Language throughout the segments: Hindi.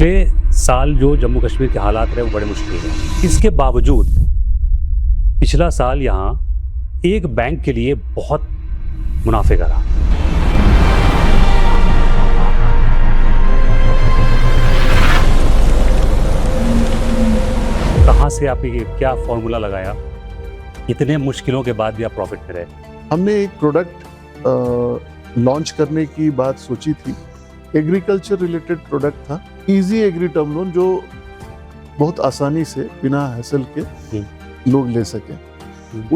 पिछले साल जो जम्मू कश्मीर के हालात रहे वो बड़े मुश्किल रहे। इसके बावजूद पिछला साल यहाँ एक बैंक के लिए बहुत मुनाफे का रहा। कहाँ से आप ये क्या फॉर्मूला लगाया, इतने मुश्किलों के बाद भी आप प्रॉफिट में रहे? हमने एक प्रोडक्ट लॉन्च करने की बात सोची थी। एग्रीकल्चर रिलेटेड प्रोडक्ट था, इजी एग्री टर्म लोन, जो बहुत आसानी से बिना हैसल के लोग ले सके।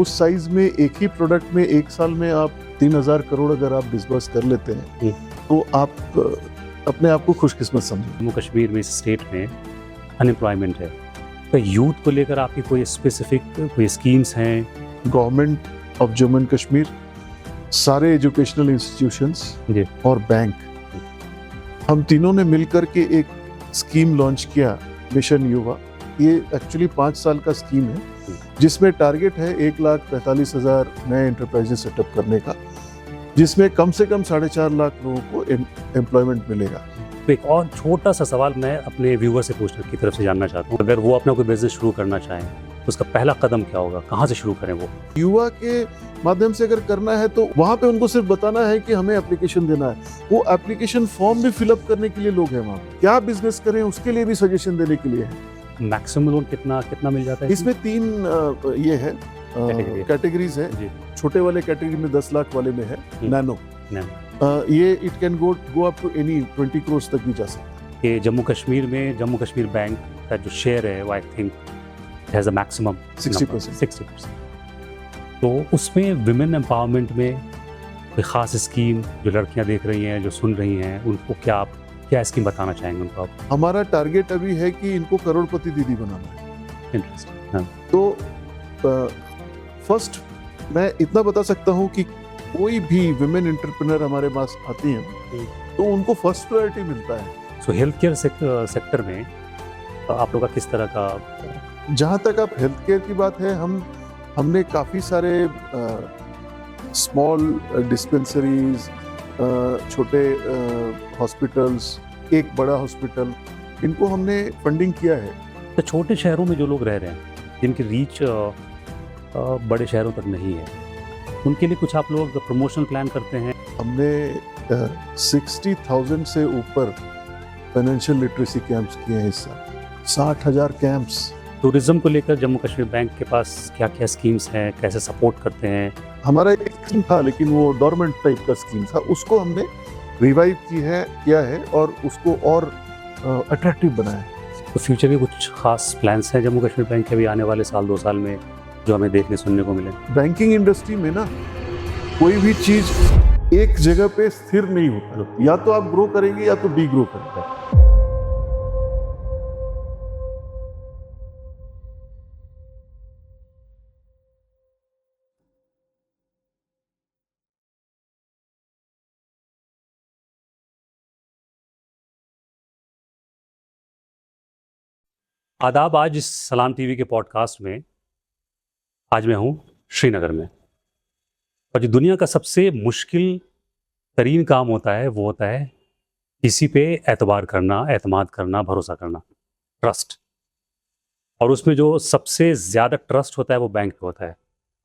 उस साइज में एक ही प्रोडक्ट में एक साल में आप 3,000 करोड़ अगर आप डिसबर्स कर लेते हैं तो आप अपने आप को खुशकिस्मत समझें। जम्मू कश्मीर में, इस स्टेट में अनएम्प्लॉयमेंट है, तो यूथ को लेकर आपकी कोई स्पेसिफिक कोई स्कीम्स हैं? Government of Jammu and Kashmir, सारे एजुकेशनल इंस्टीट्यूशंस और बैंक, हम तीनों ने मिलकर के एक स्कीम लॉन्च किया, मिशन युवा। ये एक्चुअली 5 साल का स्कीम है जिसमें टारगेट है 1,45,000 नए एंटरप्राइजेस सेटअप करने का, जिसमें कम से कम 4.5 लाख लोगों को एम्प्लॉयमेंट मिलेगा। तो एक और छोटा सा सवाल मैं अपने व्यूवर से पूछने की तरफ से जानना चाहता हूँ, अगर वो अपना कोई बिजनेस शुरू करना चाहें तो उसका पहला कदम क्या होगा, कहाँ से शुरू करें? वो युवा के माध्यम से अगर करना है तो वहाँ पे उनको सिर्फ बताना है कि हमें एप्लीकेशन देना है। वो एप्लीकेशन फॉर्म भी फिलअप करने के लिए लोग हैं वहाँ पे। क्या बिजनेस करें उसके लिए भी सजेशन देने के लिए है। मैक्सिमम लोन कितना मिल जाता है? इसमें 3 ये है कैटेगरीज है। छोटे वाले कैटेगरी में 10 लाख वाले में है नैनो। ये it can go up to any 20 crore तक भी जा सकता है। जम्मू कश्मीर में जम्मू कश्मीर बैंक का जो शेयर है वो I think has a maximum 60%। तो उसमें विमेन एम्पावरमेंट में कोई ख़ास स्कीम जो लड़कियां देख रही हैं, जो सुन रही हैं, उनको क्या स्कीम बताना चाहेंगे उनको आप? हमारा टारगेट अभी है कि इनको करोड़पति दीदी बनाना है। इंटरेस्टिंग। तो फर्स्ट मैं इतना बता सकता हूँ कि कोई भी विमेन एंटरप्रेन्योर हमारे पास आती हैं तो उनको फर्स्ट प्रायोरिटी मिलता है। सो हेल्थ केयर सेक्टर में आप लोग का किस तरह का? जहाँ तक आप हेल्थ केयर की बात है, हमने काफ़ी सारे स्मॉल डिस्पेंसरीज, छोटे हॉस्पिटल्स, एक बड़ा हॉस्पिटल, इनको हमने फंडिंग किया है। तो छोटे शहरों में जो लोग रह रहे हैं, जिनकी रीच बड़े शहरों तक नहीं है, उनके लिए कुछ आप लोग प्रमोशनल प्लान करते हैं? हमने 60,000 से ऊपर फाइनेंशियल लिटरेसी कैंप्स किए हैं इस साल, 60,000 कैंप्स। टूरिज्म को लेकर जम्मू कश्मीर बैंक के पास क्या क्या स्कीम्स हैं, कैसे सपोर्ट करते हैं? हमारा एक स्कीम था लेकिन वो डोरमेंट टाइप का स्कीम था, उसको हमने रिवाइव किया है और उसको और अट्रैक्टिव बनाया है। तो फ्यूचर के कुछ खास प्लान्स हैं जम्मू कश्मीर बैंक के भी आने वाले साल 2 साल में जो हमें देखने सुनने को मिले? बैंकिंग इंडस्ट्री में ना कोई भी चीज एक जगह पे स्थिर नहीं होता, या तो आप ग्रो करेंगे या तो डी ग्रो करेंगे। आदाब। आज इस सलाम टीवी के पॉडकास्ट में आज मैं हूँ श्रीनगर में, और जो दुनिया का सबसे मुश्किल तरीन काम होता है वो होता है किसी पे एतबार करना, एतमाद करना, भरोसा करना, ट्रस्ट। और उसमें जो सबसे ज़्यादा ट्रस्ट होता है वो बैंक पे होता है।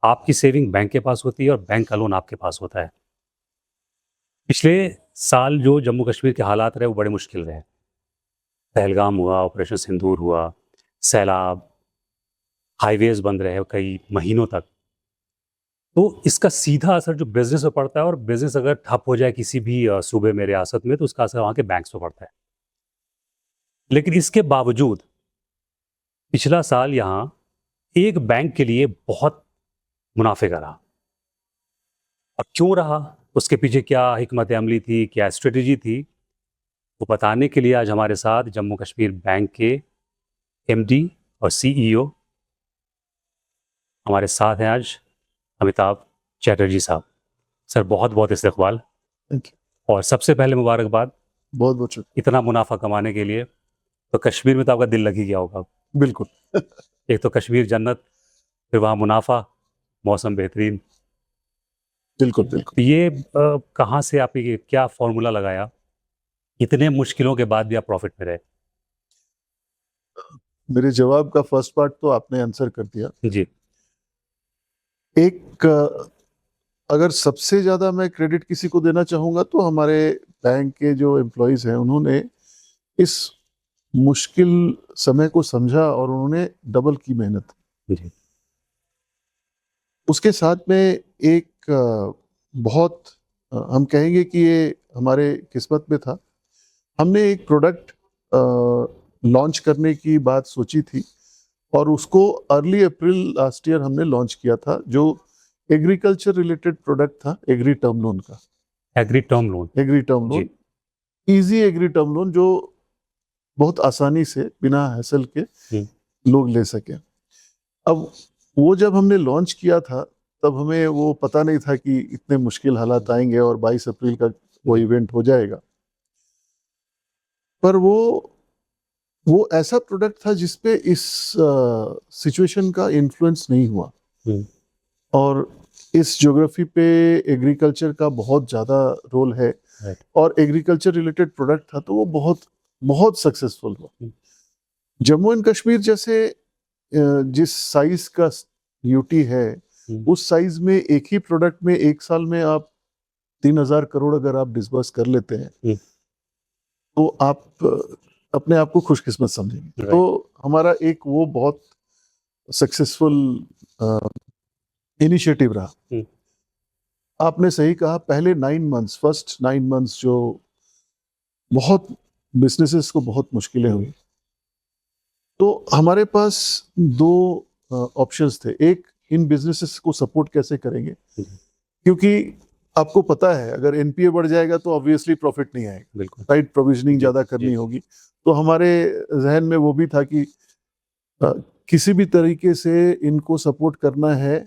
आपकी सेविंग बैंक के पास होती है और बैंक का लोन आपके पास होता है। पिछले साल जो जम्मू कश्मीर के हालात रहे वो बड़े मुश्किल रहे। पहलगाम हुआ, ऑपरेशन सिंदूर हुआ, सैलाब, हाईवेज बंद रहे कई महीनों तक। तो इसका सीधा असर जो बिजनेस पे पड़ता है, और बिजनेस अगर ठप हो जाए किसी भी सूबे में, रियासत में, तो उसका असर वहाँ के बैंक्स पे पड़ता है। लेकिन इसके बावजूद पिछला साल यहाँ एक बैंक के लिए बहुत मुनाफे का रहा। अब क्यों रहा, उसके पीछे क्या हिकमत अमली थी, क्या स्ट्रेटेजी थी, वो बताने के लिए आज हमारे साथ जम्मू कश्मीर बैंक के एमडी और सीईओ हमारे साथ हैं आज, अमिताभ चैटर्जी साहब। सर बहुत बहुत इस्तकबाल। Thank you. और सबसे पहले मुबारकबाद बहुत बहुत शुक्रिया। इतना मुनाफा कमाने के लिए। तो कश्मीर में तो आपका दिल लग ही गया होगा। बिल्कुल। एक तो कश्मीर जन्नत, फिर वहाँ मुनाफा, मौसम बेहतरीन। बिल्कुल बिल्कुल। तो ये कहाँ से आप ये क्या फॉर्मूला लगाया, इतने मुश्किलों के बाद भी आप प्रॉफिट में रहे? मेरे जवाब का फर्स्ट पार्ट तो आपने आंसर कर दिया। जी। एक अगर सबसे ज्यादा मैं क्रेडिट किसी को देना चाहूंगा तो हमारे बैंक के जो एम्प्लॉयज हैं, उन्होंने इस मुश्किल समय को समझा और उन्होंने डबल की मेहनत। जी। उसके साथ में एक बहुत हम कहेंगे कि ये हमारे किस्मत में था। हमने एक प्रोडक्ट लॉन्च करने की बात सोची थी और उसको अर्ली अप्रैल लास्ट ईयर हमने लॉन्च किया था, जो एग्रीकल्चर रिलेटेड प्रोडक्ट था, एग्री टर्म लोन का। Agri term loan. Agri term loan, easy agri term loan, जो बहुत आसानी से बिना हैसल के लोग ले सके। अब वो जब हमने लॉन्च किया था तब हमें वो पता नहीं था कि इतने मुश्किल हालात आएंगे और 22 अप्रैल का वो इवेंट हो जाएगा। पर वो ऐसा प्रोडक्ट था जिसपे इस सिचुएशन का इन्फ्लुएंस नहीं हुआ। और इस ज्योग्राफी पे एग्रीकल्चर का बहुत ज्यादा रोल है और एग्रीकल्चर रिलेटेड प्रोडक्ट था, तो वो बहुत बहुत सक्सेसफुल हुआ। जम्मू एंड कश्मीर जैसे जिस साइज का यूटी है, उस साइज में एक ही प्रोडक्ट में एक साल में आप 3,000 करोड़ अगर आप डिसबर्स कर लेते हैं तो आप अपने आप को खुशकिस्मत समझेंगे। तो हमारा एक वो बहुत सक्सेसफुल इनिशिएटिव रहा। आपने सही कहा, पहले 9 मंथ्स, फर्स्ट 9 मंथ्स जो बहुत बिजनेसेस को बहुत मुश्किलें हुई, तो हमारे पास 2 ऑप्शंस थे। एक, इन बिजनेसेस को सपोर्ट कैसे करेंगे, क्योंकि आपको पता है अगर एनपीए बढ़ जाएगा तो ऑब्वियसली प्रॉफिट नहीं आएगा, बिल्कुल राइट, प्रोविजनिंग ज्यादा करनी होगी। तो हमारे जहन में वो भी था कि किसी भी तरीके से इनको सपोर्ट करना है।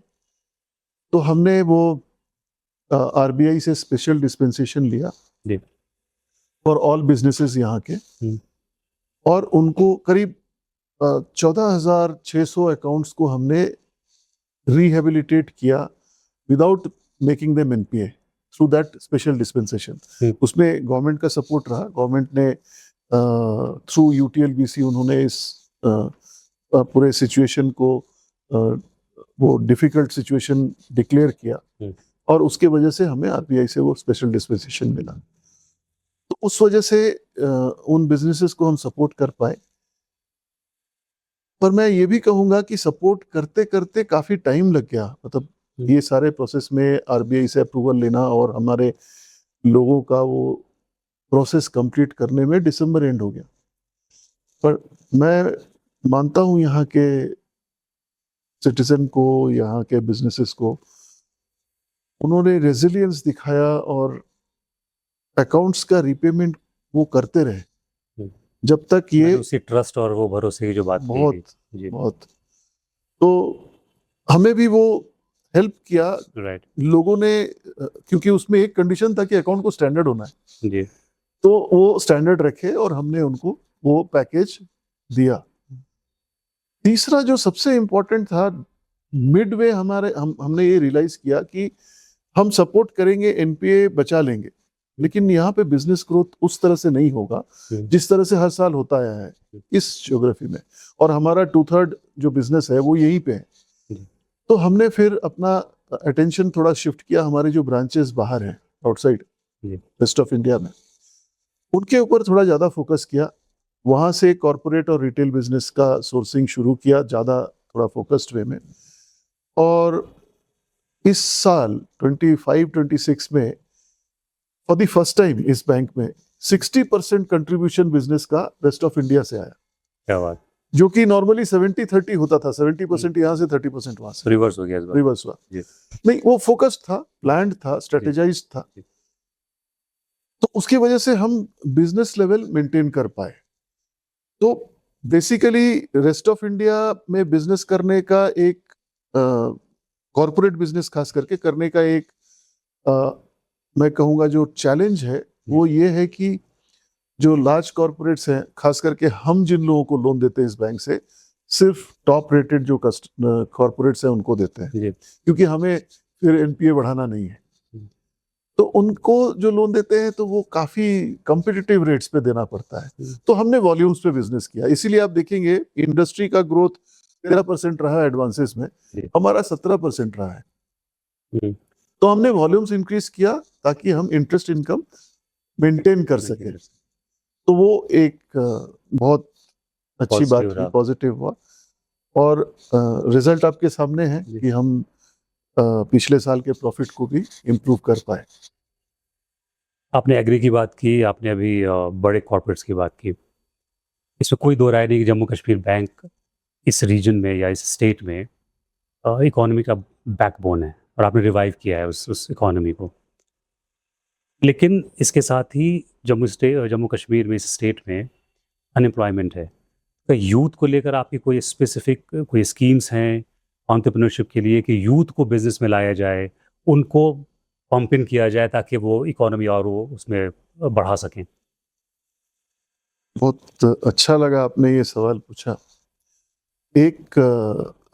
तो हमने वो आरबीआई से स्पेशल डिस्पेंसेशन लिया फॉर ऑल बिजनेसेस यहाँ के, और उनको करीब 14,600 अकाउंट्स को हमने रिहेबिलिटेट किया without making them NPA through that special dispensation. उसमें गवर्नमेंट का सपोर्ट रहा। गवर्नमेंट ने थ्रू यूटीएलबीसी उन्होंने इस पूरे सिचुएशन को वो डिफिकल्ट सिचुएशन डिक्लेयर किया और उसके वजह से हमें आरबीआई से वो स्पेशल डिस्पेंसेशन मिला। तो उस वजह से उन बिजनेसेस को हम सपोर्ट कर पाए। पर मैं ये भी कहूंगा कि सपोर्ट करते करते काफी टाइम लग गया। मतलब ये सारे प्रोसेस में आरबीआई से अप्रूवल लेना और हमारे लोगों का वो प्रोसेस कंप्लीट करने में दिसंबर एंड हो गया। पर मैं मानता हूं यहाँ के सिटीजन को, यहाँ के बिजनेसेस को, उन्होंने रेजिलियंस दिखाया और अकाउंट्स का रीपेमेंट वो करते रहे जब तक ये उसी ट्रस्ट और वो भरोसे की जो बात बहुत। तो हमें भी वो हेल्प किया लोगों ने, क्योंकि उसमें एक कंडीशन था कि अकाउंट को स्टैंडर्ड होना है जी। तो वो स्टैंडर्ड रखे और हमने उनको वो पैकेज दिया। तीसरा जो सबसे इंपॉर्टेंट था, मिडवे हमने ये रियलाइज किया कि हम सपोर्ट करेंगे, एनपीए बचा लेंगे, लेकिन यहाँ पे बिजनेस ग्रोथ उस तरह से नहीं होगा जिस तरह से हर साल होता आया है इस ज्योग्राफी में, और हमारा 2/3 जो बिजनेस है वो यहीं पे है। तो हमने फिर अपना अटेंशन थोड़ा शिफ्ट किया, हमारे जो ब्रांचेस बाहर हैं आउटसाइड वेस्ट ऑफ इंडिया में, उनके ऊपर थोड़ा ज्यादा फोकस किया। वहां से कॉर्पोरेट और रिटेल बिजनेस का सोर्सिंग शुरू किया ज्यादा थोड़ा फोकस्ड वे में। और इस साल 25-26 में फॉर द फर्स्ट टाइम इस बैंक में 60% कंट्रीब्यूशन बिजनेस का रेस्ट ऑफ इंडिया से आया। क्या बात। जो कि नॉर्मली 70-30 होता था, 70% यहाँ से 30% वहां से। रिवर्स हो गया इस बार। रिवर्स हुआ नहीं, वो फोकस्ड था, प्लान्ड था, स्ट्रेटेजाइज्ड था। तो उसकी वजह से हम बिजनेस लेवल मेंटेन कर पाए। तो बेसिकली रेस्ट ऑफ इंडिया में बिजनेस करने का एक कॉर्पोरेट बिजनेस खास करके करने का एक मैं कहूँगा जो चैलेंज है वो ये है कि जो लार्ज कॉर्पोरेट्स हैं, खास करके हम जिन लोगों को लोन देते हैं इस बैंक से, सिर्फ टॉप रेटेड जो कॉर्पोरेट्स हैं उनको देते हैं, क्योंकि हमें फिर एनपीए बढ़ाना नहीं है। तो उनको जो लोन देते हैं तो वो काफी कॉम्पिटिटिव रेट्स पे देना पड़ता है। तो हमने वॉल्यूम्स पे बिजनेस किया, इसीलिए आप देखेंगे इंडस्ट्री का ग्रोथ 13% रहा एडवांसेस में, हमारा 17% रहा है। तो हमने वॉल्यूम्स इंक्रीज किया ताकि हम इंटरेस्ट इनकम मेंटेन कर सके। तो वो एक बहुत अच्छी बात थी, पॉजिटिव हुआ। और रिजल्ट आपके सामने है कि हम पिछले साल के प्रॉफिट को भी इम्प्रूव कर पाए। आपने एग्री की बात की, आपने अभी बड़े कॉर्पोरेट्स की बात की। इसमें कोई दो राय नहीं कि जम्मू कश्मीर बैंक इस रीजन में या इस स्टेट में इकोनॉमी का बैकबोन है और आपने रिवाइव किया है उस इकोनॉमी को। लेकिन इसके साथ ही जम्मू कश्मीर में, इस स्टेट में अनएम्प्लॉयमेंट है। तो यूथ को लेकर आपकी कोई स्पेसिफिक कोई स्कीम्स हैं एंटरप्रेन्योरशिप के लिए कि यूथ को बिजनेस में लाया जाए, उनको पंप इन किया जाए ताकि वो इकोनॉमी और वो उसमें बढ़ा सकें? बहुत अच्छा लगा आपने ये सवाल पूछा। एक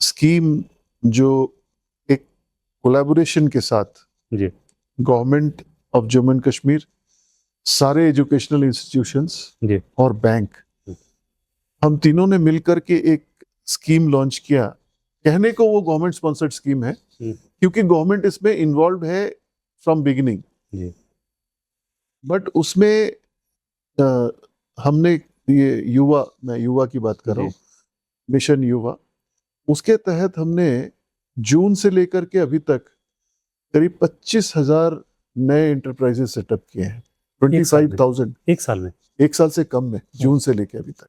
स्कीम जो एक कोलैबोरेशन के साथ जी government of Jammu and Kashmir, सारे एजुकेशनल इंस्टीट्यूशंस जी और बैंक, हम तीनों ने मिलकर के एक स्कीम लॉन्च किया। कहने को वो गवर्नमेंट स्पॉन्सर्ड स्कीम है क्योंकि गवर्नमेंट इसमें इन्वॉल्व है फ्रॉम बिगिनिंग, बट उसमें हमने ये मैं युवा की बात कर रहा हूँ, मिशन युवा, उसके तहत हमने जून से लेकर के अभी तक करीब 25,000 नए एंटरप्राइजेस सेटअप किए हैं। 25,000 एक साल में, एक साल से कम में, जून से लेकर अभी तक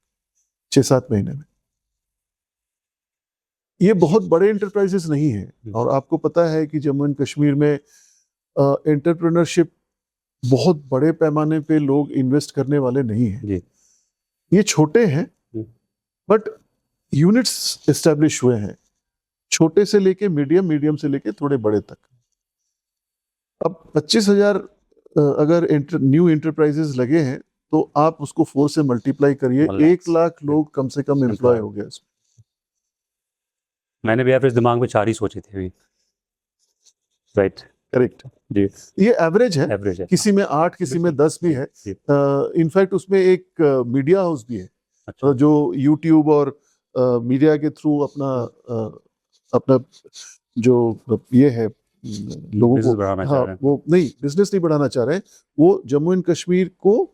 6-7 महीने में। ये बहुत बड़े एंटरप्राइजेस नहीं है। और आपको पता है कि जम्मू एंड कश्मीर में एंटरप्रेन्योरशिप बहुत बड़े पैमाने पे लोग इन्वेस्ट करने वाले नहीं हैं। ये छोटे हैं बट यूनिट्स एस्टेब्लिश हुए हैं, छोटे से लेके मीडियम, मीडियम से लेके थोड़े बड़े तक। अब 25,000 अगर न्यू एंटरप्राइजेस लगे हैं तो आप उसको 4 से मल्टीप्लाई करिए, 1 लाख लोग कम से कम एम्प्लॉय हो गए इसमें। मैंने भी एवरेज दिमाग में 4 ही सोचे थे अभी। राइट, करेक्ट जी। ये एवरेज है, किसी में 8, किसी में 10 भी है। इनफैक्ट उसमें एक मीडिया हाउस भी है। अच्छा। जो यूट्यूब और मीडिया के थ्रू अपना जो ये है लोगों को, हाँ, वो नहीं बिजनेस नहीं बढ़ाना चाह रहे हैं, वो जम्मू एंड कश्मीर को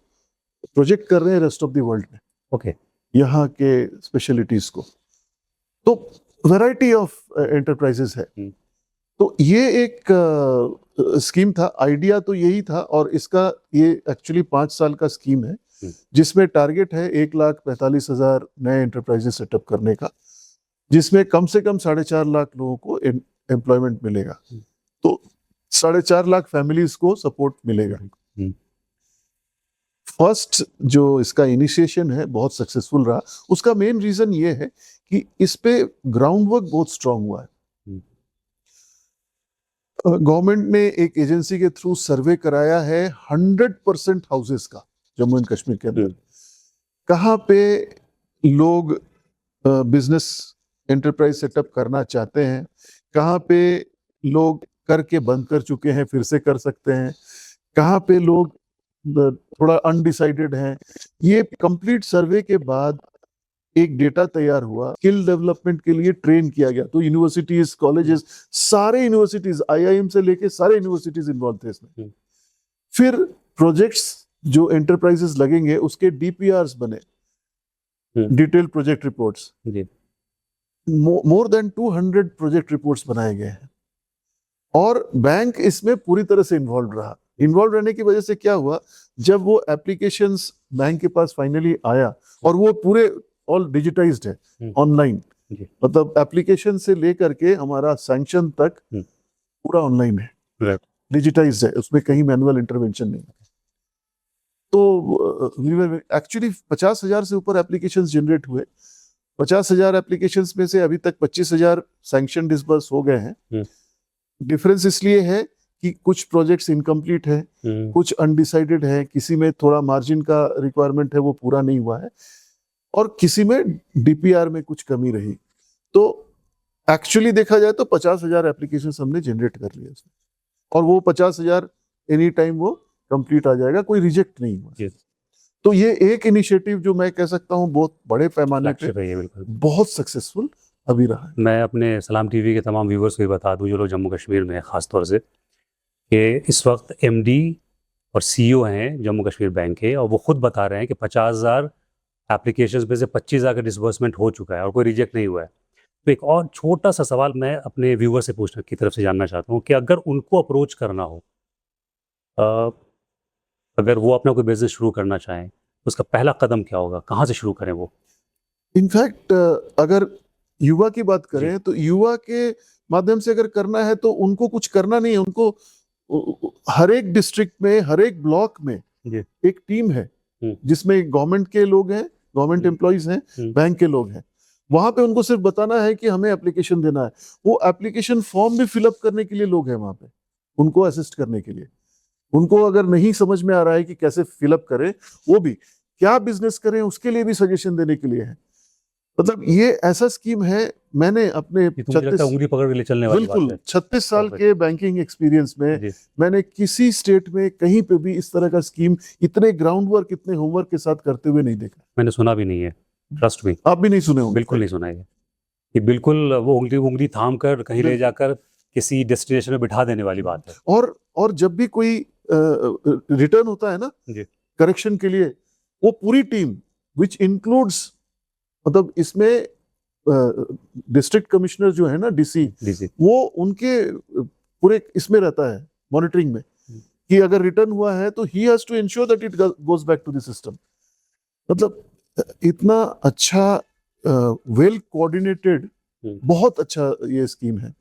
प्रोजेक्ट कर रहे हैं रेस्ट ऑफ द वर्ल्ड में। ओके, यहाँ के स्पेशलिटीज को। तो वैरायटी ऑफ एंटरप्राइजेस है। तो ये एक स्कीम था, आइडिया तो यही था। और इसका ये एक्चुअली 5 साल का स्कीम है जिसमें टारगेट है 1,45,000 नए एंटरप्राइजेस सेटअप करने का, जिसमें कम से कम 4.5 लाख लोगों को एम्प्लॉयमेंट मिलेगा। तो 4.5 लाख फैमिलीज को सपोर्ट मिलेगा। फर्स्ट जो इसका इनिशिएशन है बहुत सक्सेसफुल रहा। उसका मेन रीजन ये है कि इस पे ग्राउंड वर्क बहुत स्ट्रांग हुआ है। गवर्नमेंट ने एक एजेंसी के थ्रू सर्वे कराया है 100% हाउसेस का जम्मू एंड कश्मीर के अंदर, कहाँ पे लोग बिजनेस एंटरप्राइज सेटअप करना चाहते हैं, कहाँ पे लोग करके बंद कर चुके हैं फिर से कर सकते हैं, कहाँ पे लोग थोड़ा अनडिसाइडेड हैं। ये कंप्लीट सर्वे के बाद एक डेटा तैयार हुआ, स्किल डेवलपमेंट के लिए ट्रेन किया गया। तो यूनिवर्सिटीज, कॉलेजेस, सारे यूनिवर्सिटीज, IIM से लेके सारे यूनिवर्सिटीज इन्वॉल्व थे इसमें। फिर प्रोजेक्ट्स जो एंटरप्राइजेस लगेंगे उसके DPRs बने, detail project reports. More than 200 project reports बनाए गए हैं। और बैंक इसमें पूरी तरह से इन्वॉल्व रहा। इन्वॉल्व रहने की वजह से क्या हुआ, जब वो एप्लीकेशंस बैंक के पास फाइनली आया, और वो पूरे ऑल डिजिटाइज्ड है, ऑनलाइन, मतलब एप्लीकेशन से लेकर के हमारा सैंक्शन तक पूरा ऑनलाइन है, डिजिटाइज्ड है, उसमें कहीं मैनुअल इंटरवेंशन नहीं है। तो एक्चुअली 50,000 से ऊपर एप्लीकेशंस जनरेट हुए। 50,000 एप्लीकेशंस में से अभी तक 25,000 सैंक्शन डिसबर्स हो गए हैं। डिफरेंस इसलिए है कि कुछ प्रोजेक्ट्स इनकम्प्लीट है, कुछ अनडिसाइडेड है, किसी में थोड़ा मार्जिन का रिक्वायरमेंट है वो पूरा नहीं हुआ है, और किसी में DPR में कुछ कमी रही। तो एक्चुअली देखा जाए तो 50,000 एप्लीकेशन हमने जनरेट कर लिए इसमें, और वो 50,000 एनी टाइम वो कंप्लीट आ जाएगा, कोई रिजेक्ट नहीं हुआ। Yes. तो ये एक इनिशिएटिव जो मैं कह सकता हूँ बहुत बड़े पैमाने पे फ्लैगशिप है ये, बिल्कुल। बहुत सक्सेसफुल अभी रहा है। मैं अपने सलाम टीवी के तमाम व्यूवर्स को भी बता दूं जो लोग जम्मू कश्मीर में हैं ख़ास तौर से, कि इस वक्त एमडी और सीईओ हैं जम्मू कश्मीर बैंक के, और वो खुद बता रहे हैं कि 50,000 एप्लीकेशंस में से 25,000 का डिसबर्समेंट हो चुका है और कोई रिजेक्ट नहीं हुआ है। तो एक और छोटा सा सवाल मैं अपने व्यूवर से पूछने की तरफ से जानना चाहता हूँ कि अगर उनको अप्रोच करना हो, अगर वो अपना कोई बिजनेस शुरू करना चाहें, तो उसका पहला कदम क्या होगा, कहाँ से शुरू करें वो? इनफैक्ट अगर युवा की बात करें तो युवा के माध्यम से अगर करना है तो उनको कुछ करना नहीं है, उनको हर एक डिस्ट्रिक्ट में, हर एक ब्लॉक में जी। एक टीम है जिसमें गवर्नमेंट के लोग हैं, गवर्नमेंट एम्प्लॉइज हैं, बैंक के लोग हैं। वहां पे उनको सिर्फ बताना है कि हमें एप्लीकेशन देना है, वो एप्लीकेशन फॉर्म भी फिलअप करने के लिए लोग हैं वहां पे, उनको असिस्ट करने के लिए। उनको अगर नहीं समझ में आ रहा है कि कैसे फिलअप करें, वो भी क्या बिजनेस करें उसके लिए भी सजेशन देने के लिए है। मतलब ये ऐसा स्कीम है, मैंने अपने 36 उंगली पकड़ के ले चलने वाली बात है। बिल्कुल 36 साल के बैंकिंग एक्सपीरियंस में मैंने किसी स्टेट में कहीं पे भी इस तरह का स्कीम इतने ग्राउंड वर्क, इतने होमवर्क के साथ करते हुए नहीं देखा। मैंने सुना भी नहीं है, ट्रस्ट मी। आप भी नहीं सुने होंगे? बिल्कुल नहीं सुना है ये बिल्कुल वो उंगली थाम कर कहीं ले जाकर किसी डेस्टिनेशन में बिठा देने वाली बात है। और जब भी कोई रिटर्न होता है ना करेक्शन के लिए, वो पूरी टीम विच इंक्लूड्स, मतलब इसमें डिस्ट्रिक्ट कमिश्नर जो है ना, डीसी, वो उनके पूरे इसमें रहता है मॉनिटरिंग में कि अगर रिटर्न हुआ है तो he has to ensure that it goes back to the system. मतलब इतना अच्छा वेल कोऑर्डिनेटेड, बहुत अच्छा ये स्कीम है।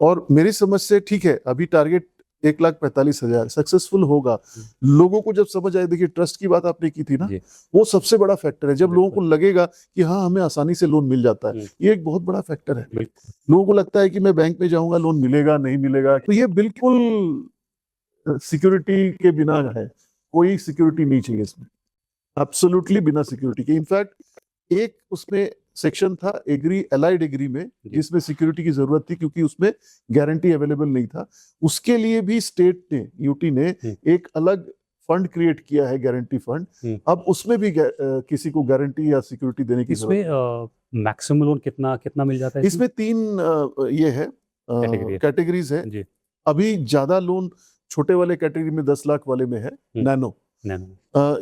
और मेरी समझ से ठीक है, अभी टारगेट 1,45,000 सक्सेसफुल होगा। लोगों को जब समझ आए, देखिए ट्रस्ट की बात आपने की थी ना, वो सबसे बड़ा फैक्टर है। जब लोगों को लगेगा कि हाँ हमें आसानी से लोन मिल जाता है, ये एक बहुत बड़ा फैक्टर है। लोगों को लगता है कि मैं बैंक में जाऊंगा लोन मिलेगा नहीं मिलेगा, तो ये बिल्कुल सिक्योरिटी के बिना है, कोई सिक्योरिटी नहीं चाहिए इसमें, एब्सोल्युटली बिना सिक्योरिटी के। इनफैक्ट एक उसमें सेक्शन था एग्री, एलाइड एग्री में, जिसमें सिक्योरिटी की जरूरत थी क्योंकि उसमें गारंटी अवेलेबल नहीं था। उसके लिए भी स्टेट ने, यूटी ने एक अलग फंड क्रिएट किया है, गारंटी फंड। अब उसमें भी किसी को गारंटी या सिक्योरिटी देने की जरूरत है। इसमें मैक्सिमम लोन कितना कितना मिल जाता है? इसमें 3 ये है कैटेगरीज है। अभी ज्यादा लोन छोटे वाले कैटेगरी में 10 लाख वाले में है, नैनो।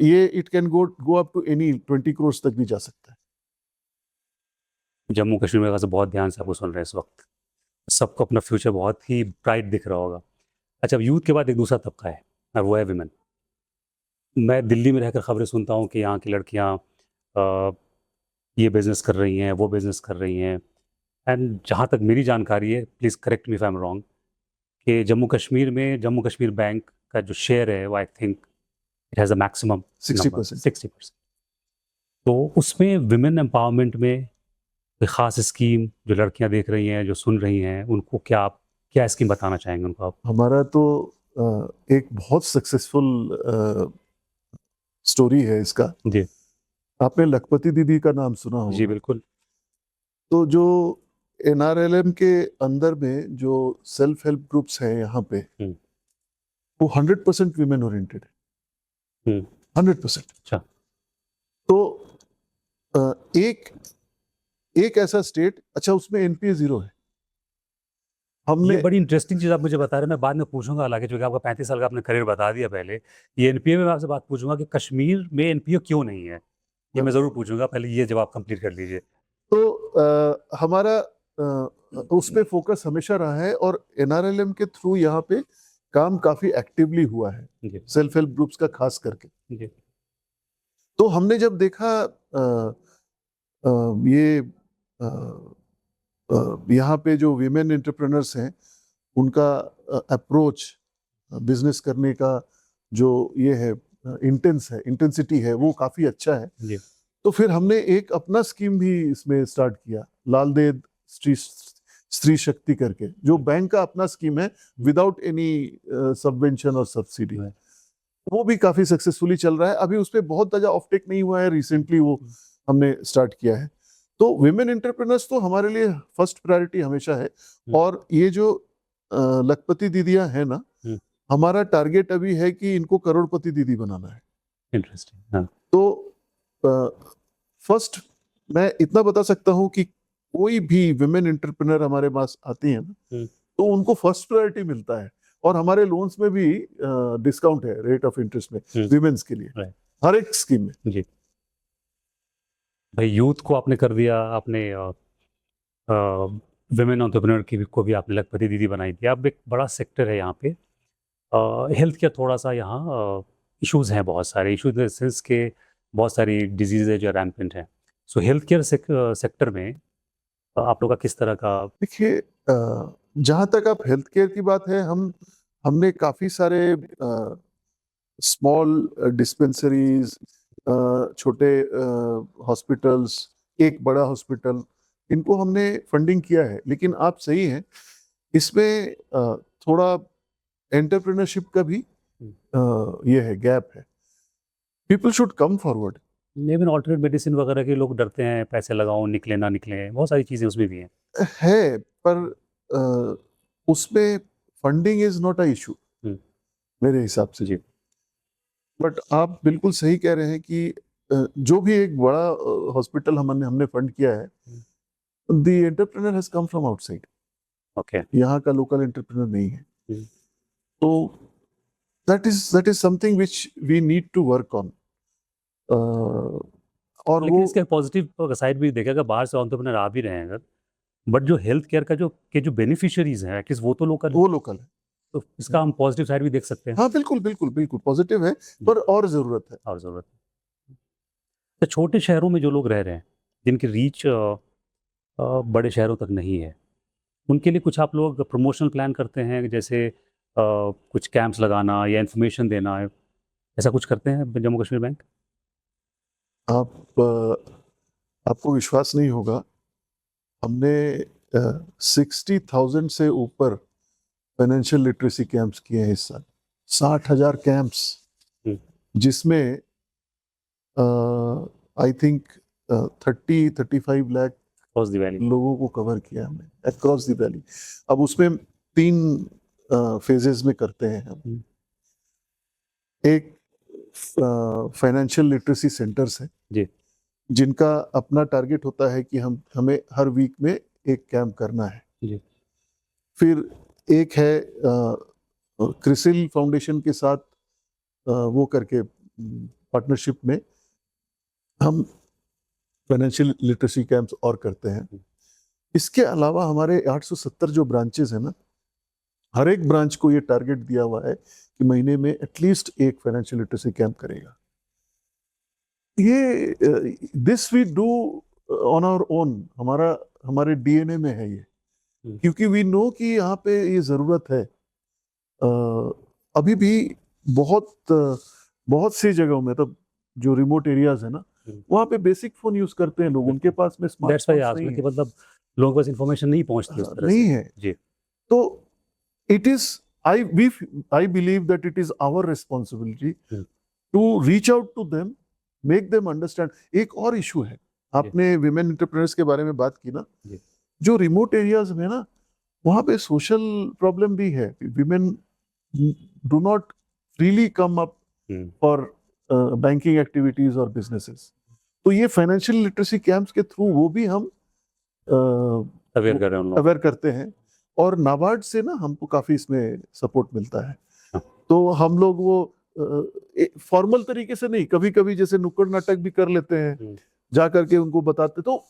ये it can go up to any 20 crore तक भी जा सकता है। जम्मू कश्मीर में बहुत ध्यान से आपको सुन रहे हैं इस वक्त, सबको अपना फ्यूचर बहुत ही ब्राइट दिख रहा होगा। अच्छा, अब यूथ के बाद एक दूसरा तबका है और वो है विमेन। मैं दिल्ली में रहकर खबरें सुनता हूँ कि यहाँ की लड़कियाँ ये बिज़नेस कर रही हैं, वो बिज़नेस कर रही हैं। एंड जहाँ तक मेरी जानकारी है, please correct me if I am wrong, कि जम्मू कश्मीर में जम्मू कश्मीर बैंक का जो शेयर है वो I think it has a maximum 60%। तो उसमें विमेन एम्पावरमेंट में कोई ख़ास स्कीम जो लड़कियां देख रही हैं, जो सुन रही हैं, उनको क्या स्कीम बताना चाहेंगे उनको आप? हमारा तो एक बहुत सक्सेसफुल स्टोरी है इसका। जी। आपने लखपति दीदी का नाम सुना होगा? जी बिल्कुल। तो जो NRLM के अंदर में जो सेल्फ हेल्प ग्रुप्स हैं यहाँ पे, वो 100% विमेन ओरिएंटेड है। 100%। अच्छा। तो एक ऐसा स्टेट, अच्छा उसमें NPA 0 है। हमने ये बड़ी इंटरेस्टिंग चीज़ आप मुझे बता रहे हैं, मैं बाद में पूछूंगा, हालांकि चूंकि आपका 35 साल का आपने करियर बता दिया पहले, ये NPA में मैं आपसे बात पूछूंगा कि कश्मीर में NPA क्यों नहीं है, ये मैं ज़रूर पूछूंगा। पहले ये जवाब कंप्लीट कर लीजिए। तो हमारा उस पर फोकस हमेशा रहा है और NRLM के थ्रू यहाँ पे काम काफी एक्टिवली हुआ है, सेल्फ हेल्प ग्रुप्स का खास करके। तो हमने जब देखा ये यहाँ पे जो विमेन एंटरप्रेन्योर्स हैं, उनका अप्रोच बिजनेस करने का जो ये है इंटेंसिटी है, वो काफी अच्छा है। तो फिर हमने एक अपना स्कीम भी इसमें स्टार्ट किया, लाल देद स्त्री शक्ति करके, जो बैंक का अपना स्कीम है विदाउट एनी सबवेंशन और सब्सिडी। वो भी काफी सक्सेसफुली चल रहा है। अभी उस पर बहुत ज्यादा ऑफटेक नहीं हुआ है, रिसेंटली वो हमने स्टार्ट किया है। तो विमेन एंटरप्रेन्योर्स तो हमारे लिए फर्स्ट प्रायोरिटी हमेशा है। और ये जो लखपति दीदियां हैं ना, हमारा टारगेट अभी है कि इनको करोड़पति दीदी बनाना है। इंटरेस्टिंग। हाँ। तो फर्स्ट मैं इतना बता सकता हूँ कि कोई भी विमेन एंटरप्रेन्योर हमारे पास आती है ना, तो उनको फर्स्ट प्रायोरिटी मिलता है, और हमारे लोन्स में भी डिस्काउंट है रेट ऑफ इंटरेस्ट में विमेन्स के लिए, Right. हर एक स्कीम में। जी भाई, यूथ को आपने कर दिया, आपने विमेन एंटरप्रेन्योर की को भी आपने लखपति दीदी बनाई थी। अब एक बड़ा सेक्टर है यहाँ पे, हेल्थ केयर थोड़ा सा यहाँ इश्यूज हैं, बहुत सारे इश्यूज इन सेंस के बहुत सारी डिजीज है जो रैम्पेंट हैं। सो हेल्थ केयर सेक्टर में आप लोग का किस तरह का? देखिए, जहाँ तक आप हेल्थ केयर की बात है, हमने काफी सारे स्मॉल डिस्पेंसरीज, छोटे हॉस्पिटल्स, एक बड़ा हॉस्पिटल, इनको हमने फंडिंग किया है। लेकिन आप सही हैं, इसमें थोड़ा एंटरप्रेन्योरशिप का भी ये है, गैप है। People should come forward. Even alternate medicine वगैरह के लोग डरते हैं, पैसे लगाओ निकले ना निकले, बहुत सारी चीज़ें उसमें भी हैं। है, पर उसमें funding is not a issue मेरे हिसाब से। जी। बट आप बिल्कुल सही कह रहे हैं कि जो भी एक बड़ा हॉस्पिटल हमने फंड किया है, the entrepreneur has come from outside. Okay. यहाँ का लोकल एंटरप्रेन्योर नहीं है। हम्म। तो that is something which we need to work on. और लेकिन वो इसके पॉजिटिव साइड भी देखेगा, बाहर से एंटरप्रेन्योर आ भी रहे हैं अगर, बट जो हेल्थ केयर का जो बेनिफिशियरीज हैं एटलीस्ट वो तो लोकल है, वो लोकल है। तो इसका हम पॉजिटिव साइड भी देख सकते हैं। हाँ, बिल्कुल बिल्कुल बिल्कुल पॉजिटिव है, पर और जरूरत है। और ज़रूरत है। तो छोटे शहरों में जो लोग रह रहे हैं, जिनकी रीच बड़े शहरों तक नहीं है, उनके लिए कुछ आप लोग प्रमोशनल प्लान करते हैं, जैसे कुछ कैंप्स लगाना या इन्फॉर्मेशन देना, ऐसा कुछ करते हैं जम्मू कश्मीर बैंक? आपको विश्वास नहीं होगा, हमने 60,000 से ऊपर फाइनेंशियल लिटरेसी कैंप्स किए हैं इस साल। 60,000 कैंप्स, जिसमें I think 30-35 lakh across the valley. लोगों को कवर किया हमने अक्रॉस द वैली। अब उसमें 3 फेजेस में करते हैं हम। एक फाइनेंशियल लिटरेसी सेंटर्स है जी। जिनका अपना टारगेट होता है कि हमें हर वीक में एक कैंप करना है। जी। फिर एक है क्रिसिल फाउंडेशन के साथ वो करके पार्टनरशिप में हम फाइनेंशियल लिटरेसी कैंप्स और करते हैं। इसके अलावा हमारे 870 जो ब्रांचेस हैं ना, हर एक ब्रांच को ये टारगेट दिया हुआ है कि महीने में एटलीस्ट एक फाइनेंशियल लिटरेसी कैंप करेगा। ये this we do on our own, हमारे डीएनए में है ये, क्योंकि वी नो कि यहाँ पे ये जरूरत है। अभी भी बहुत सी जगहों में, तो जो रिमोट एरियाज है ना, वहाँ पे बेसिक फोन यूज करते हैं लोग, उनके पास में स्मार्टफोन नहीं है, मतलब लोगों के पास इंफॉर्मेशन नहीं पहुंचती उस तरह नहीं से। है। जी। तो it is I believe that it is our responsibility to reach out to them, make them understand. एक और इशू है, आपने विमेन एंटरप्रेन्योर्स के बारे में बात की ना, जो रिमोट एरियाज में ना, वहाँ पे सोशल प्रॉब्लम भी है। Women do not freely come up for banking activities और बिजनेसेस। तो ये फाइनेंशियल लिटरेसी कैंप्स के थ्रू वो भी हम अवेयर करते हैं, और नाबार्ड से ना हमको काफी इसमें सपोर्ट मिलता है। तो हम लोग वो फॉर्मल तरीके से नहीं, कभी कभी जैसे नुक्कड़ नाटक भी कर लेते हैं, जा करके उनको बताते। तो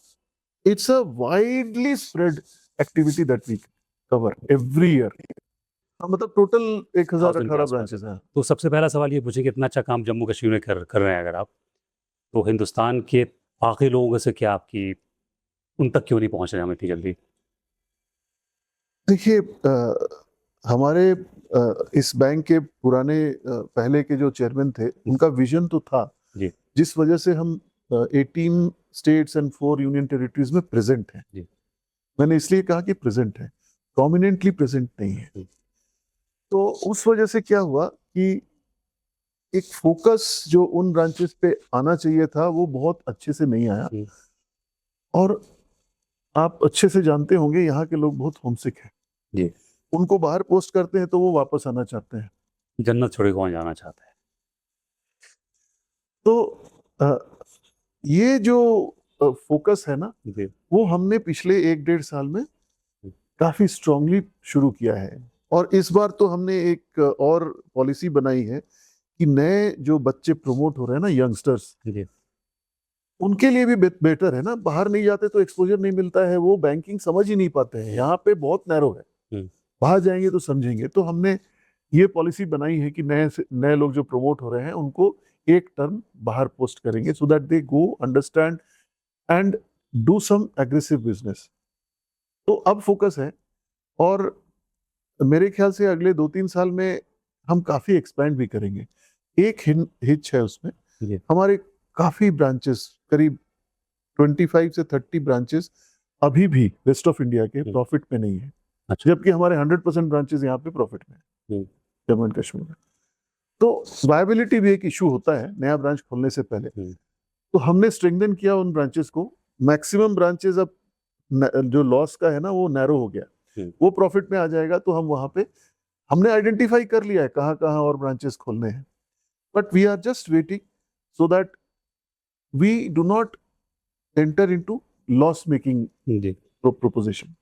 it's a widely spread activity that we cover every year. मतलब टोटल 1018 ब्रांचेस हैं। तो सबसे पहला सवाल ये पूछे कि इतना अच्छा काम जम्मू कश्मीर में कर रहे हैं अगर आप, तो हिंदुस्तान के बाकी लोगों से क्या आपकी उन तक क्यों नहीं पहुंच रहे हम इतनी जल्दी? देखिए, हमारे इस बैंक के पुराने पहले के जो चेयरमैन थे, उनका विजन तो था जी। जिस वजह से हम 18 स्टेट्स एंड 4 यूनियन टेरिटरीज में प्रेजेंट हैं। जी। मैंने इसलिए कहा कि प्रेजेंट है, प्रोमिनेंटली प्रेजेंट नहीं है। तो उस वजह से क्या हुआ कि एक फोकस जो उन ब्रांचेस पे आना चाहिए था, वो बहुत अच्छे से नहीं आया। और आप अच्छे से जानते होंगे, यहाँ के लोग बहुत होमसिक हैं। जी। उनको बाहर पोस्ट करते हैं तो वो वापस आना चाहते हैं। जन्नत छोड़ के कौन जाना चाहता है। तो ये जो फोकस है ना, जी। वो हमने पिछले 1-1.5 साल में काफी स्ट्रांगली शुरू किया है। और इस बार तो हमने एक और पॉलिसी बनाई है कि नए जो बच्चे प्रमोट हो रहे हैं ना, यंगस्टर्स, जी। उनके लिए भी बेटर है ना। बाहर नहीं जाते तो एक्सपोजर नहीं मिलता है, वो बैंकिंग समझ ही नहीं पाते हैं, यहाँ पे बहुत नैरो है। हम्म। बाहर जाएंगे तो समझेंगे। तो हमने ये पॉलिसी बनाई है कि नए लोग जो प्रमोट हो रहे हैं उनको एक टर्म बाहर पोस्ट करेंगे, so that they go understand and do some aggressive business. तो अब फोकस है, और मेरे ख्याल से अगले 2-3 साल में हम काफी एक्सपैंड भी करेंगे। एक हिच है उसमें, जी। हमारे काफी ब्रांचेस, करीब 25 से 30 ब्रांचेस अभी भी वेस्ट ऑफ इंडिया के प्रॉफिट में नहीं है। अच्छा। जबकि हमारे 100% ब्रांचेस यहाँ पे प्रॉफिट में है जम्मू एंड कश्मीर में। तो वायबिलिटी भी एक इशू होता है नया ब्रांच खोलने से पहले। तो हमने स्ट्रेंथन किया उन ब्रांचेस को। मैक्सिमम ब्रांचेस अब जो लॉस का है ना, वो नैरो हो गया, वो प्रॉफिट में आ जाएगा। तो हम वहां पे हमने आइडेंटिफाई कर लिया है कहाँ कहाँ और ब्रांचेस खोलने हैं, but we are just waiting so that we do not enter into loss making proposition.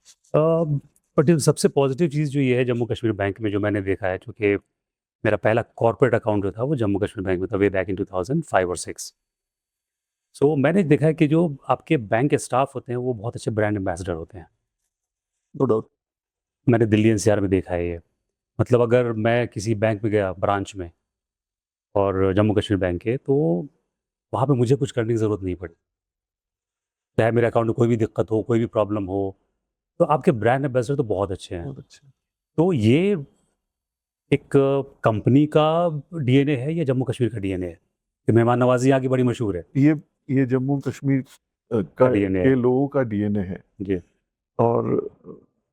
But सबसे पॉजिटिव चीज़ जो ये है जम्मू कश्मीर बैंक में, जो मैंने देखा है, क्योंकि मेरा पहला कॉर्पोरेट अकाउंट जो था वो जम्मू कश्मीर बैंक में था, वे बैक इन 2005 और 6। सो मैंने देखा है कि जो आपके बैंक के स्टाफ होते हैं वो बहुत अच्छे ब्रांड एम्बेसडर होते हैं। No doubt. मैंने दिल्ली एनसीआर में देखा है ये। मतलब अगर मैं किसी बैंक में गया ब्रांच में, और जम्मू कश्मीर बैंक के, तो वहाँ पे मुझे कुछ करने की ज़रूरत नहीं पड़ी। चाहे मेरे अकाउंट में कोई भी दिक्कत हो, कोई भी प्रॉब्लम हो, तो आपके ब्रांड एम्बेसडर तो बहुत अच्छे हैं। बहुत अच्छे। तो ये एक कंपनी का डीएनए है या जम्मू कश्मीर का डीएनए है कि मेहमान नवाजी यहाँ की बड़ी मशहूर है? ये जम्मू कश्मीर का डीएनए के है। लोगों का डीएनए है। जी। और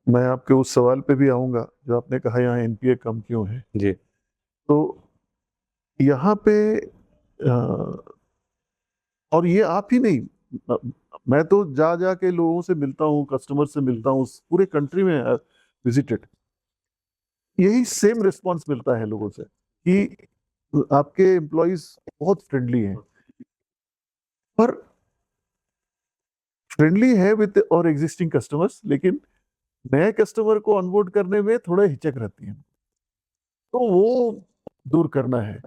मैं आपके उस सवाल पे भी आऊंगा जो आपने कहा यहाँ एनपीए कम क्यों है। जी। तो यहाँ पे और ये आप ही नहीं, अ, मैं तो जा जा के लोगों से मिलता हूँ, कस्टमर से मिलता हूँ, पूरे कंट्री में विजिटेड, यही सेम रिस्पांस मिलता है लोगों से कि आपके एम्प्लॉइज बहुत फ्रेंडली हैं। पर फ्रेंडली है विद और एग्जिस्टिंग कस्टमर्स, लेकिन नए कस्टमर को ऑनबोर्ड करने में थोड़ा हिचक रहती है, तो वो दूर करना है।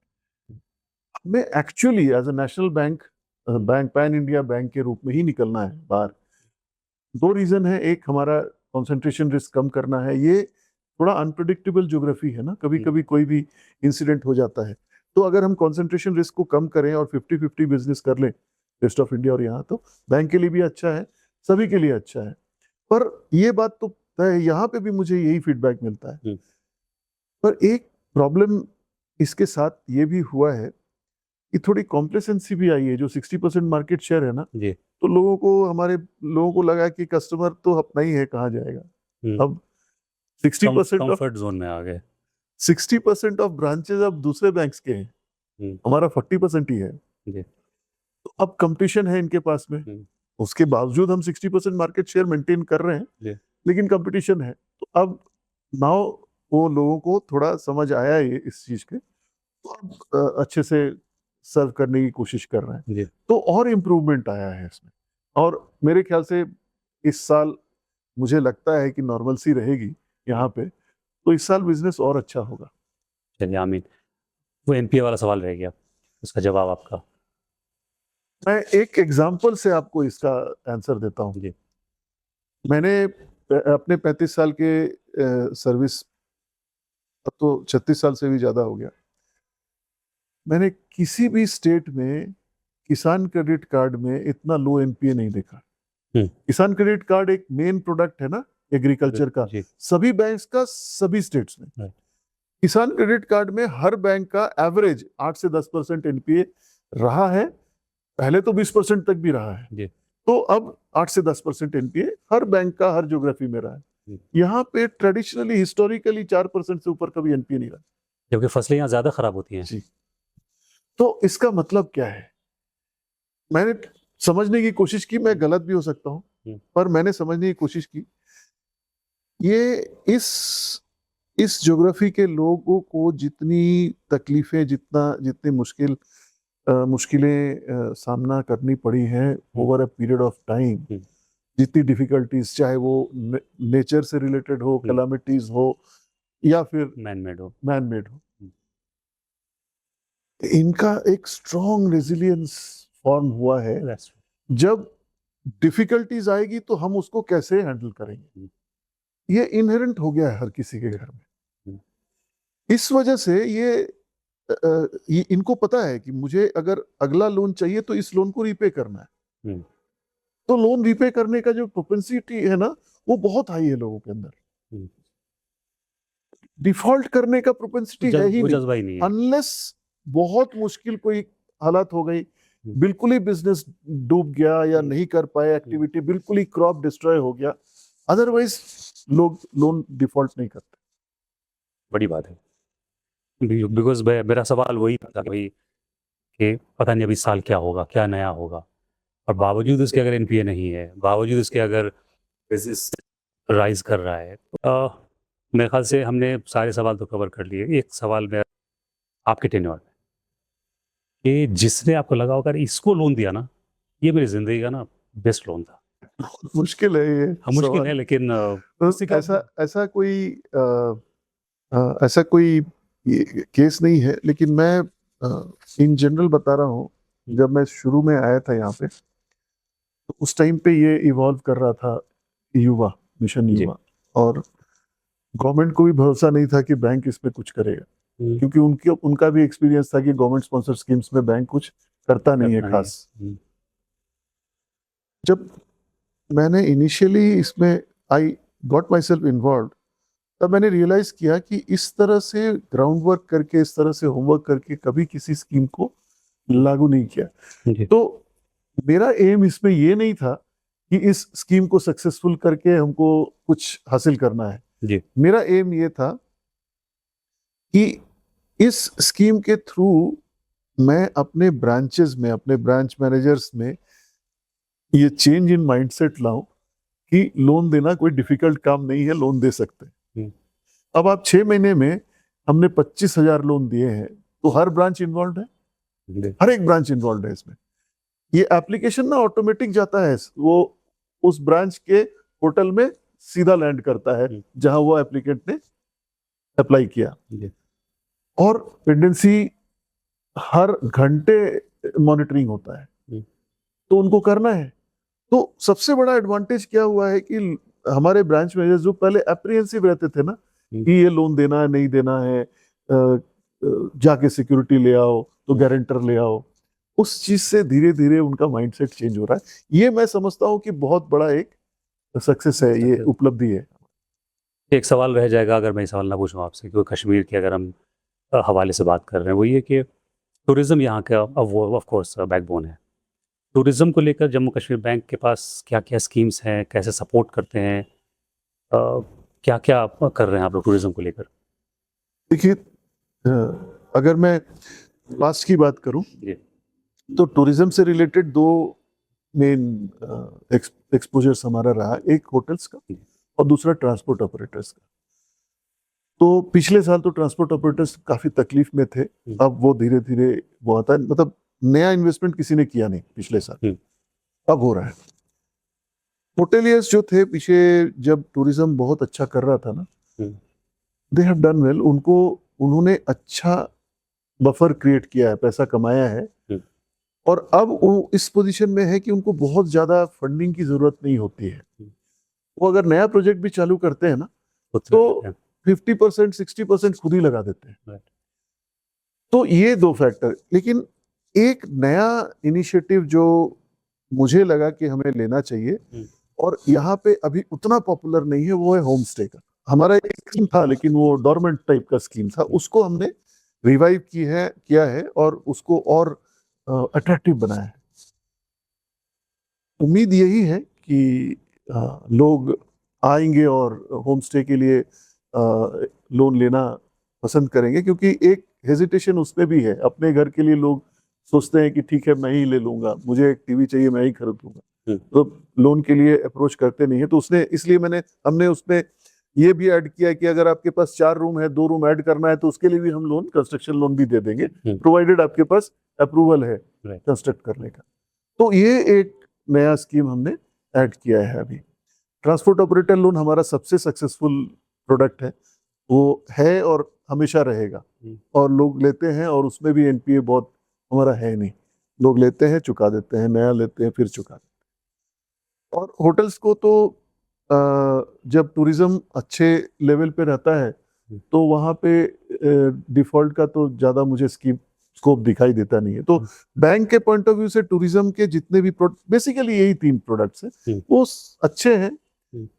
हमें actually as a national bank, pan India bank के रूप में ही निकलना है बाहर। 2 रीजन है। एक, हमारा कंसंट्रेशन रिस्क कम करना है। ये थोड़ा अनप्रेडिक्टेबल ज्योग्राफी है ना, कभी कभी कोई भी इंसिडेंट हो जाता है। तो अगर हम कंसंट्रेशन रिस्क को कम करें और 50-50 बिजनेस कर लें वेस्ट ऑफ इंडिया और यहाँ, तो बैंक के लिए भी अच्छा है, सभी के लिए अच्छा है। पर ये बात तो तय, यहाँ पे भी मुझे यही फीडबैक मिलता है। पर एक प्रॉब्लम इसके साथ ये भी हुआ है कि थोड़ी कॉम्प्लेसेंसी भी आई है। जो 60% मार्केट शेयर है ना, जी। तो हमारे लोगों को लगा कि कस्टमर तो अपना ही है, कहाँ जाएगा। अब कंफर्ट जोन में आ गए। 60% ऑफ ब्रांचेस अब दूसरे बैंक्स के हैं, हमारा 40% ही है। जी। तो अब कंपटीशन है इनके पास में, उसके बावजूद हम 60% मार्केट शेयर मेंटेन कर रहे हैं, लेकिन कंपटीशन है। तो अब नाउ वो लोगों को थोड़ा समझ आया है इस चीज के, तो अब अच्छे से सर्व करने की कोशिश कर रहे हैं। तो और इम्प्रूवमेंट आया है इसमें, और मेरे ख्याल से इस साल मुझे लगता है कि नॉर्मलसी रहेगी यहाँ पे, तो इस साल बिजनेस और अच्छा होगा। चलिए आमीन। वो एनपीए वाला सवाल रह गया, उसका जवाब आपका। मैं एक एग्जांपल से आपको इसका आंसर देता हूँ। जी। मैंने अपने 35 साल के सर्विस, अब तो 36 साल से भी ज्यादा हो गया, मैंने किसी भी स्टेट में किसान क्रेडिट कार्ड में इतना लो एनपीए नहीं देखा। किसान क्रेडिट कार्ड एक मेन प्रोडक्ट है ना एग्रीकल्चर का, सभी बैंक्स का, सभी स्टेट्स में। किसान क्रेडिट कार्ड में हर बैंक का एवरेज 8 से 10% एनपीए रहा है, पहले तो 20% तक भी रहा है। तो अब 8 से 10% एनपीए हर बैंक का हर ज्योग्राफी में रहा है। यहाँ पे ट्रेडिशनली हिस्टोरिकली 4% से ऊपर कभी एनपीए नहीं रहा, जबकि फसलें यहाँ ज्यादा खराब होती हैं। जी। तो इसका मतलब क्या है? मैंने समझने की कोशिश की, मैं गलत भी हो सकता हूं, पर मैंने समझने की कोशिश की। ये इस इस ज्योग्राफी के लोगों को जितनी तकलीफें, जितनी मुश्किलें सामना करनी पड़ी हैं over a period of time, जितनी डिफिकल्टीज, चाहे वो नेचर से रिलेटेड हो, कैलामिटीज हो या फिर मैन मेड हो, इनका एक स्ट्रॉन्ग रेजिलियंस फॉर्म हुआ है। जब डिफिकल्टीज आएगी तो हम उसको कैसे हैंडल करेंगे, ये इनहेरेंट हो गया है हर किसी के घर में। इस वजह से ये इनको पता है कि मुझे अगर अगला लोन चाहिए तो इस लोन को रीपे करना है। तो लोन रीपे करने का जो प्रोपेंसिटी है ना, वो बहुत हाई है लोगों के अंदर। डिफॉल्ट करने का प्रोपेंसिटी है ही नहीं, अनलेस बहुत मुश्किल कोई हालात हो गई, बिल्कुल ही बिजनेस डूब गया या नहीं कर पाए एक्टिविटी, बिल्कुल ही क्रॉप डिस्ट्रॉय हो गया, अदरवाइज लोग लोन डिफॉल्ट नहीं करते। बड़ी बात है, बिकॉज मेरा सवाल वही था भाई कि पता नहीं अभी साल क्या होगा, क्या नया होगा, और बावजूद उसके अगर एनपीए नहीं है, बावजूद उसके अगर बिजनेस राइज कर रहा है, मेरे ख्याल से हमने सारे सवाल तो कवर कर लिए। एक सवाल मेरा आपके टेन्योर में कि जिसने आपको लगा होगा इसको लोन दिया ना, ये मेरी जिंदगी का ना बेस्ट लोन था। मुश्किल है ये, मुश्किल है, लेकिन ऐसा कोई केस नहीं है, लेकिन मैं इन जनरल बता रहा हूँ। जब मैं शुरू में आया था यहाँ पे, तो उस टाइम पे ये इवॉल्व कर रहा था युवा मिशन युवा, और गवर्नमेंट को भी भरोसा नहीं था कि बैंक इस पे कुछ करेगा, क्योंकि उनका भी एक्सपीरियंस था कि गवर्नमेंट स्पॉन्सर स्कीम्स में बैंक कुछ करता नहीं है खास। जब मैंने इनिशियली इसमें I got my self involve, तब मैंने रियलाइज किया कि इस तरह से ग्राउंड वर्क करके, इस तरह से होमवर्क करके कभी किसी स्कीम को लागू नहीं किया। तो मेरा एम इसमें ये नहीं था कि इस स्कीम को सक्सेसफुल करके हमको कुछ हासिल करना है जी। मेरा एम ये था कि इस स्कीम के थ्रू मैं अपने ब्रांचेस में, अपने ब्रांच मैनेजर्स में ये चेंज इन माइंडसेट लाऊं कि लोन देना कोई डिफिकल्ट काम नहीं है, लोन दे सकते हैं। अब आप 6 महीने में हमने 25,000 लोन दिए हैं, तो हर ब्रांच इन्वॉल्व है, हर एक ब्रांच इन्वॉल्व है इसमें। ये एप्लीकेशन ना ऑटोमेटिक जाता है, वो उस ब्रांच के पोर्टल में सीधा लैंड करता है जहां वो एप्लीकेंट ने अप्लाई किया, और पेंडेंसी हर घंटे मॉनिटरिंग होता है, तो उनको करना है। तो सबसे बड़ा एडवांटेज क्या हुआ है कि हमारे ब्रांच मैनेजर जो पहले एप्रीहेंसिव रहते थे ना कि ये लोन देना है नहीं देना है, जाके सिक्योरिटी ले आओ तो गारंटर ले आओ, उस चीज से धीरे धीरे उनका माइंडसेट चेंज हो रहा है। ये मैं समझता हूँ कि बहुत बड़ा एक सक्सेस है, ये उपलब्धि है। एक सवाल रह जाएगा अगर मैं ये सवाल ना पूछूं आपसे, क्योंकि कश्मीर के अगर हम हवाले से बात कर रहे हैं, वो ये कि टूरिज्म यहाँ का अब वो ऑफ कोर्स बैकबोन है। टूरिज्म को लेकर जम्मू कश्मीर बैंक के पास क्या क्या स्कीम्स हैं, कैसे सपोर्ट करते हैं, क्या क्या कर रहे हैं आप लोग टूरिज्म को लेकर? देखिए, अगर मैं पास्ट की बात करूं तो टूरिज्म से रिलेटेड 2 मेन एक्सपोजर्स हमारा रहा, एक होटल्स का और दूसरा ट्रांसपोर्ट ऑपरेटर्स का। तो पिछले साल तो ट्रांसपोर्ट ऑपरेटर्स काफी तकलीफ में थे, अब वो धीरे धीरे वो आता है, मतलब नया इन्वेस्टमेंट किसी ने किया नहीं पिछले साल, अब हो रहा है। होटेलियर्स जो थे पीछे, जब टूरिज्म बहुत अच्छा कर रहा था ना, दे हैव डन वेल, उन्होंने अच्छा बफर क्रिएट किया है, पैसा कमाया है, और अब वो इस पोजीशन में है कि उनको बहुत ज्यादा फंडिंग की जरूरत नहीं होती है। वो अगर नया प्रोजेक्ट भी चालू करते हैं ना तो 50% 60% खुद ही लगा देते हैं। तो ये 2 फैक्टर। लेकिन एक नया इनिशिएटिव जो मुझे लगा कि हमें लेना चाहिए और यहाँ पे अभी उतना पॉपुलर नहीं है, वो है होम स्टे का। हमारा एक स्कीम था लेकिन वो डोरमेंट टाइप का स्कीम था, उसको हमने रिवाइव किया है और उसको और अट्रैक्टिव बनाया है। उम्मीद यही है कि लोग आएंगे और होम स्टे के लिए लोन लेना पसंद करेंगे, क्योंकि एक हेजिटेशन उसमें भी है। अपने घर के लिए लोग सोचते हैं कि ठीक है मैं ही ले लूंगा, मुझे एक टीवी चाहिए मैं ही खरीद लूंगा, तो लोन के लिए अप्रोच करते नहीं है। तो इसलिए हमने उसमें ये भी ऐड किया है कि अगर आपके पास 4 रूम है, 2 रूम ऐड करना है तो उसके लिए भी हम लोन, कंस्ट्रक्शन लोन भी दे देंगे, प्रोवाइडेड आपके पास अप्रूवल है कंस्ट्रक्ट करने का। तो ये एक नया स्कीम हमने ऐड किया है अभी। ट्रांसपोर्ट ऑपरेटर लोन हमारा सबसे सक्सेसफुल प्रोडक्ट है, वो है और हमेशा रहेगा, और लोग लेते हैं, और उसमें भी एनपीए बहुत हमारा है नहीं, लोग लेते हैं, चुका देते हैं, नया लेते हैं, फिर चुका देते हैं। और होटल्स को तो जब टूरिज्म अच्छे लेवल पे रहता है तो वहाँ पे डिफॉल्ट का तो ज़्यादा मुझे स्कोप दिखाई देता नहीं है। तो बैंक के पॉइंट ऑफ व्यू से टूरिज्म के जितने भी बेसिकली यही 3 प्रोडक्ट्स हैं, वो अच्छे हैं,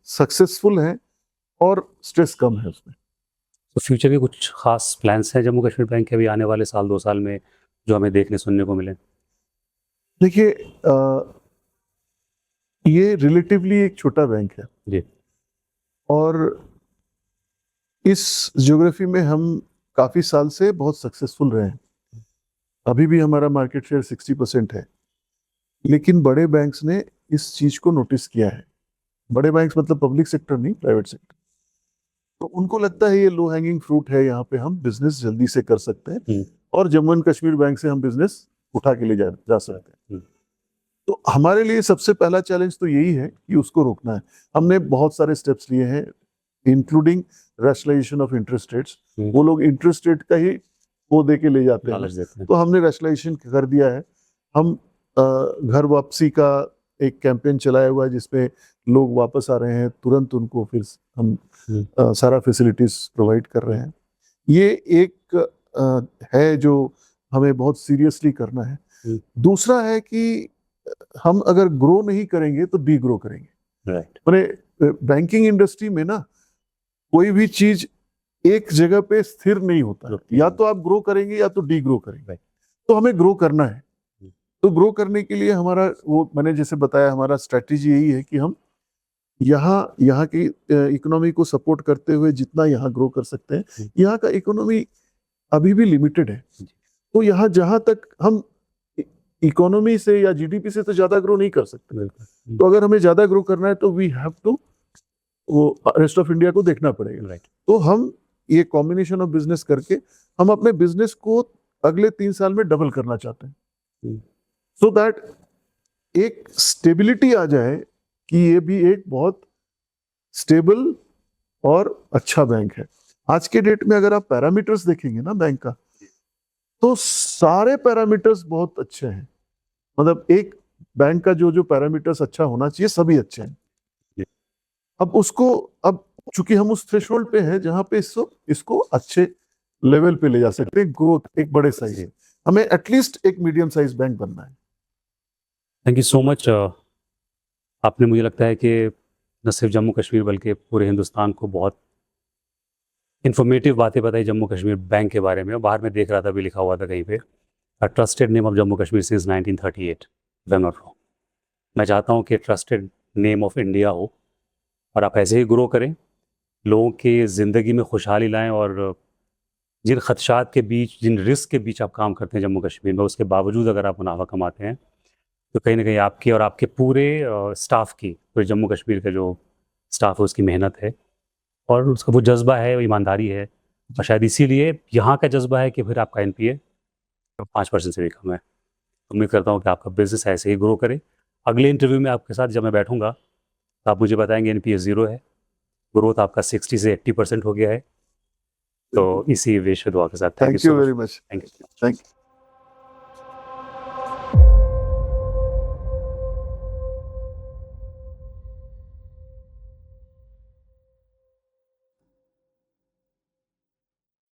सक्सेसफुल हैं, और स्ट्रेस कम है उसमें। तो फ्यूचर के कुछ खास प्लान्स हैं जम्मू कश्मीर बैंक के अभी आने वाले साल 2 साल में जो हमें देखने सुनने को मिले? देखिए, ये रिलेटिवली एक छोटा बैंक है जी, और इस ज्योग्राफी में हम काफी साल से बहुत सक्सेसफुल रहे हैं। अभी भी हमारा मार्केट शेयर 60% है, लेकिन बड़े बैंक्स ने इस चीज को नोटिस किया है। बड़े बैंक्स मतलब पब्लिक सेक्टर नहीं, प्राइवेट सेक्टर। तो उनको लगता है ये लो हैंगिंग फ्रूट है, यहाँ पे हम बिजनेस जल्दी से कर सकते हैं, और जम्मू एंड कश्मीर बैंक से हम बिजनेस उठा के ले जा सकते हैं। तो हमारे लिए सबसे पहला चैलेंज तो यही है कि उसको रोकना है। हमने बहुत सारे स्टेप्स लिए हैं, including rationalisation of interest rates. वो लोग इंटरेस्ट रेट का ही वो दे के ले जाते हैं, तो हमने रैशनलाइजेशन कर दिया है। हम घर वापसी का एक कैंपेन चलाया हुआ है, जिसमें लोग वापस आ रहे हैं तुरंत, उनको फिर हम सारा फैसिलिटीज प्रोवाइड कर रहे हैं। ये एक है जो हमें बहुत सीरियसली करना है। दूसरा है कि हम अगर ग्रो नहीं करेंगे तो डी ग्रो करेंगे। मैंने बैंकिंग इंडस्ट्री में ना कोई भी चीज एक जगह पे स्थिर नहीं होता, या तो आप ग्रो करेंगे या तो डी ग्रो करेंगे। तो हमें ग्रो करना है, तो ग्रो करने के लिए हमारा, वो मैंने जैसे बताया, हमारा स्ट्रेटेजी यही है कि हम यहाँ की इकोनॉमी को सपोर्ट करते हुए जितना यहाँ ग्रो कर सकते हैं। यहाँ का इकोनॉमी अभी भी लिमिटेड है, तो यहाँ जहां तक हम इकोनॉमी से या जीडीपी से तो ज्यादा ग्रो नहीं कर सकते। तो अगर हमें ज्यादा ग्रो करना है तो वी हैव टू वो रेस्ट ऑफ इंडिया को देखना पड़ेगा। तो हम ये कॉम्बिनेशन ऑफ बिजनेस करके हम अपने बिजनेस को अगले 3 साल में डबल करना चाहते हैं, सो दैट एक स्टेबिलिटी आ जाए कि ये भी एक बहुत स्टेबल और अच्छा बैंक है। आज के डेट में अगर आप पैरामीटर्स देखेंगे ना बैंक का, तो सारे पैरामीटर्स बहुत अच्छे हैं। मतलब एक बैंक का जो पैरामीटर्स अच्छा होना चाहिए, सभी अच्छे हैं। अब चूंकि हम उस थ्रेशोल्ड पे हैं जहां पे इसको अच्छे लेवल पे ले जा सकते हैं। ग्रोथ एक बड़े साइज है, हमें एटलीस्ट एक मीडियम साइज बैंक बनना है। Thank you so much. आपने, मुझे लगता है कि न सिर्फ जम्मू कश्मीर बल्कि पूरे हिंदुस्तान को बहुत इन्फॉर्मेटिव बातें बताई जम्मू कश्मीर बैंक के बारे में। बाहर में देख रहा था, भी लिखा हुआ था कहीं पे, trusted name of Jammu Kashmir since 1938, not wrong. मैं चाहता हूँ कि ट्रस्टेड नेम ऑफ इंडिया हो, और आप ऐसे ही ग्रो करें, लोगों की ज़िंदगी में खुशहाली लाएं, और जिन खदशात के बीच, जिन रिस्क के बीच आप काम करते हैं जम्मू कश्मीर में, उसके बावजूद अगर आप मुनाफा कमाते हैं, तो कहीं ना कहीं आपकी और आपके पूरे स्टाफ की, पूरे जम्मू कश्मीर का जो स्टाफ है उसकी मेहनत है, और उसका वो जज्बा है, वो ईमानदारी है, और शायद इसीलिए यहाँ का जज्बा है कि फिर आपका एनपीए 5% से भी कम है। उम्मीद करता हूँ कि आपका बिजनेस ऐसे ही ग्रो करे। अगले इंटरव्यू में आपके साथ जब मैं बैठूंगा तो आप मुझे बताएंगे एनपीए 0 है, ग्रोथ आपका 60 से 80% हो गया है। तो इसी विश दुआ के साथ thank you very much. Thank you. Thank you.